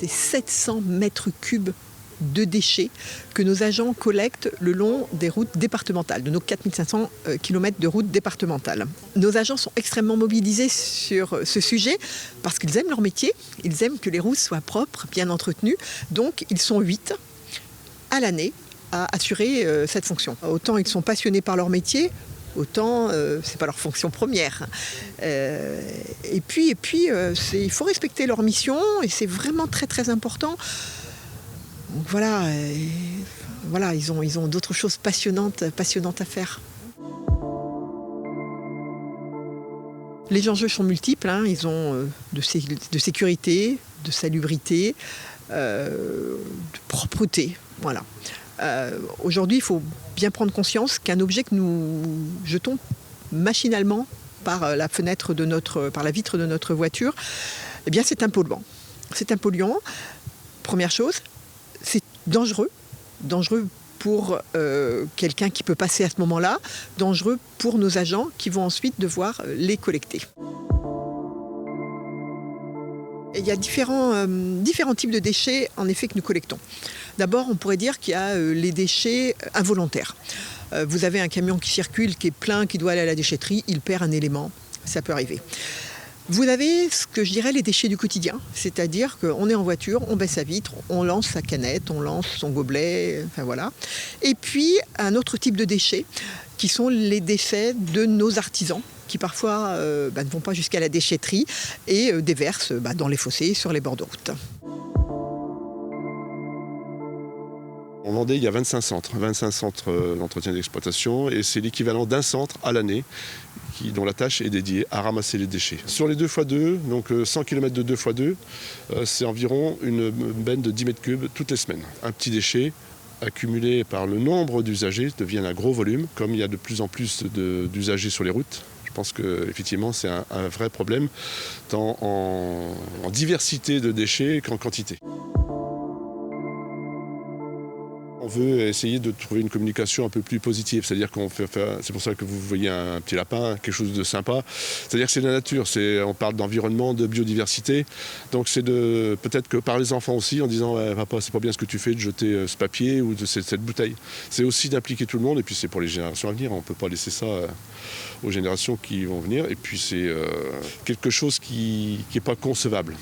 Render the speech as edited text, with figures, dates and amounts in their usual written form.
C'est 700 mètres cubes de déchets que nos agents collectent le long des routes départementales, de nos 4500 km de routes départementales. Nos agents sont extrêmement mobilisés sur ce sujet parce qu'ils aiment leur métier, ils aiment que les routes soient propres, bien entretenues, donc ils sont 8 à l'année à assurer cette fonction. Autant ils sont passionnés par leur métier, autant c'est pas leur fonction première. Et puis il faut respecter leur mission et c'est vraiment très très important. Donc voilà, ils ont d'autres choses passionnantes à faire. Les enjeux sont multiples, hein. Ils ont de sécurité, de salubrité, de propreté. Voilà. Aujourd'hui, il faut bien prendre conscience qu'un objet que nous jetons machinalement par la vitre de notre voiture, eh bien, c'est un polluant. C'est un polluant. Première chose, c'est dangereux pour quelqu'un qui peut passer à ce moment-là, dangereux pour nos agents qui vont ensuite devoir les collecter. Et il y a différents types de déchets en effet que nous collectons. D'abord, on pourrait dire qu'il y a les déchets involontaires. Vous avez un camion qui circule, qui est plein, qui doit aller à la déchetterie, il perd un élément, ça peut arriver. Vous avez ce que je dirais les déchets du quotidien, c'est-à-dire qu'on est en voiture, on baisse sa vitre, on lance sa canette, on lance son gobelet, enfin voilà. Et puis un autre type de déchets qui sont les déchets de nos artisans qui parfois ne vont pas jusqu'à la déchetterie et déversent dans les fossés, sur les bords de route. En Vendée, il y a 25 centres d'entretien et d'exploitation et c'est l'équivalent d'un centre à l'année dont la tâche est dédiée à ramasser les déchets. Sur les 2x2, donc 100 km de 2x2, c'est environ une benne de 10 mètres cubes toutes les semaines. Un petit déchet accumulé par le nombre d'usagers devient un gros volume, comme il y a de plus en plus d'usagers sur les routes. Je pense qu'effectivement c'est un vrai problème, tant en diversité de déchets qu'en quantité. On veut essayer de trouver une communication un peu plus positive, c'est-à-dire c'est pour ça que vous voyez un petit lapin, quelque chose de sympa, c'est-à-dire que c'est la nature, on parle d'environnement, de biodiversité, donc c'est peut-être que par les enfants aussi en disant papa c'est pas bien ce que tu fais de jeter ce papier ou de cette bouteille, c'est aussi d'impliquer tout le monde et puis c'est pour les générations à venir, on ne peut pas laisser ça aux générations qui vont venir et puis c'est quelque chose qui n'est pas concevable.